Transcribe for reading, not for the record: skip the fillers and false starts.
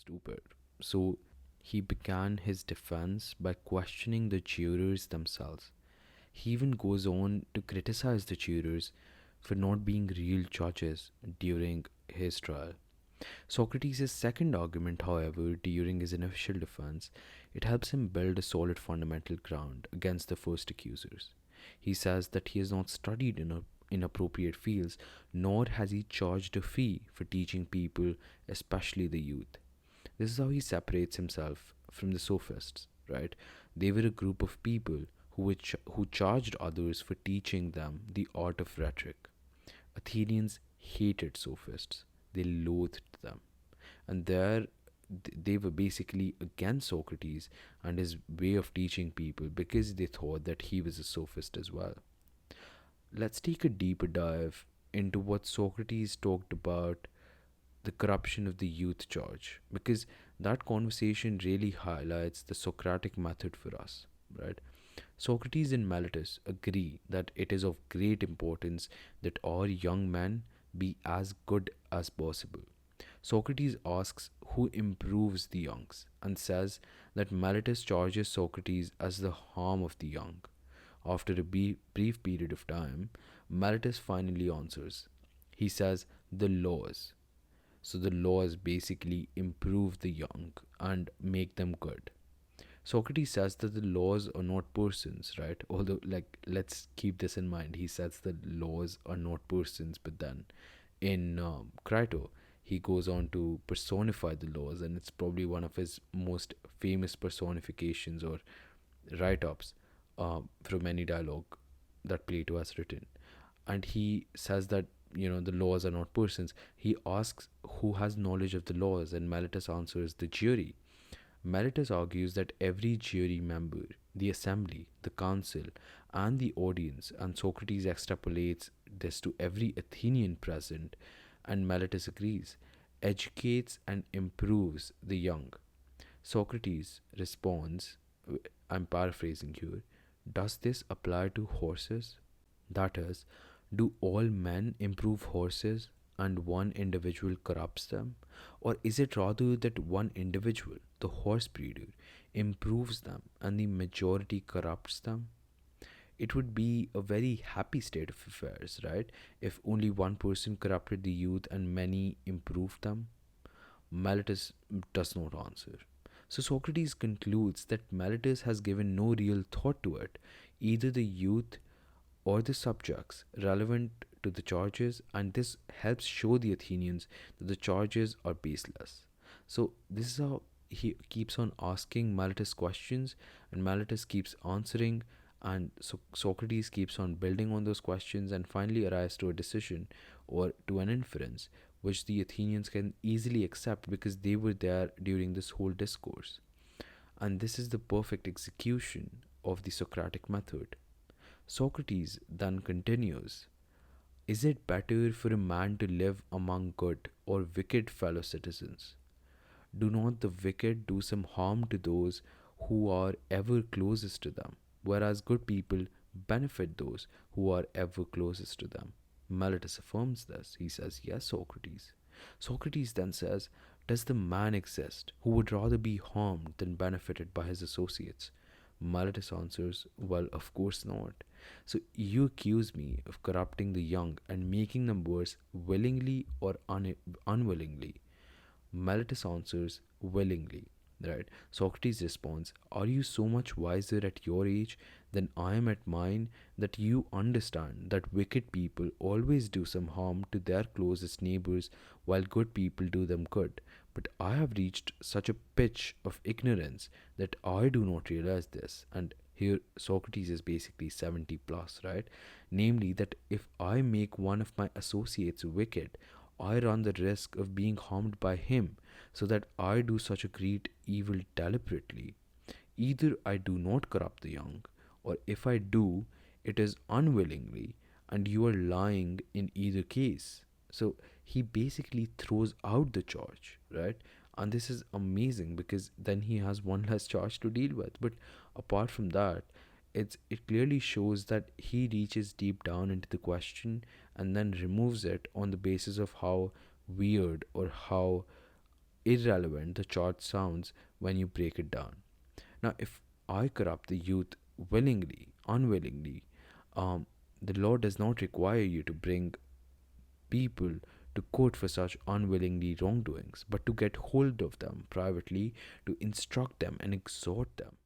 stupid. So he began his defense by questioning the jurors themselves. He even goes on to criticize the jurors for not being real judges during his trial. Socrates' second argument, however, during his initial defense, it helps him build a solid fundamental ground against the first accusers. He says that he has not studied in inappropriate fields, nor has he charged a fee for teaching people, especially the youth. This is how he separates himself from the sophists, right? They were a group of people who charged others for teaching them the art of rhetoric. Athenians hated sophists, they loathed them. And they were basically against Socrates and his way of teaching people because they thought that he was a sophist as well. Let's take a deeper dive into what Socrates talked about the corruption of the youth charge, because that conversation really highlights the Socratic method for us, right? Socrates and Meletus agree that it is of great importance that all young men be as good as possible. Socrates asks who improves the youngs and says that Meletus charges Socrates as the harm of the young. After a brief period of time, Meletus finally answers. He says the laws. So the laws basically improve the young and make them good. Socrates says that the laws are not persons, right? Although, like, let's keep this in mind. He says that laws are not persons, but then in Crito, he goes on to personify the laws, and it's probably one of his most famous personifications or write ups from any dialogue that Plato has written. And he says that, the laws are not persons. He asks who has knowledge of the laws, and Meletus answers the jury. Meletus argues that every jury member, the assembly, the council, and the audience, and Socrates extrapolates this to every Athenian present, and Meletus agrees, educates and improves the young. Socrates responds, I'm paraphrasing here, does this apply to horses? That is, do all men improve horses and one individual corrupts them? Or is it rather that one individual, the horse breeder, improves them and the majority corrupts them? It would be a very happy state of affairs, right? If only one person corrupted the youth and many improved them. Meletus does not answer. So Socrates concludes that Meletus has given no real thought to it. Either the youth or the subjects relevant to the charges, and this helps show the Athenians that the charges are baseless. So, this is how he keeps on asking Meletus questions, and Meletus keeps answering, and so Socrates keeps on building on those questions and finally arrives to a decision or to an inference which the Athenians can easily accept because they were there during this whole discourse. And this is the perfect execution of the Socratic method. Socrates then continues, is it better for a man to live among good or wicked fellow citizens? Do not the wicked do some harm to those who are ever closest to them, whereas good people benefit those who are ever closest to them? Meletus affirms this. He says, yes, Socrates. Socrates then says, does the man exist who would rather be harmed than benefited by his associates? Meletus answers, well, of course not. So you accuse me of corrupting the young and making them worse willingly or unwillingly. Meletus answers, willingly. Right? Socrates responds, are you so much wiser at your age than I am at mine that you understand that wicked people always do some harm to their closest neighbors while good people do them good? But I have reached such a pitch of ignorance that I do not realize this. And here Socrates is basically 70 plus, right? Namely, that if I make one of my associates wicked, I run the risk of being harmed by him, so that I do such a great evil deliberately. Either I do not corrupt the young, or if I do, it is unwillingly, and you are lying in either case. So he basically throws out the charge, right? And this is amazing because then he has one less charge to deal with. But apart from that, it clearly shows that he reaches deep down into the question and then removes it on the basis of how weird or how irrelevant the charge sounds when you break it down. Now, if I corrupt the youth willingly, unwillingly, um, the law does not require you to bring people to court for such unwillingly wrongdoings, but to get hold of them privately, to instruct them and exhort them.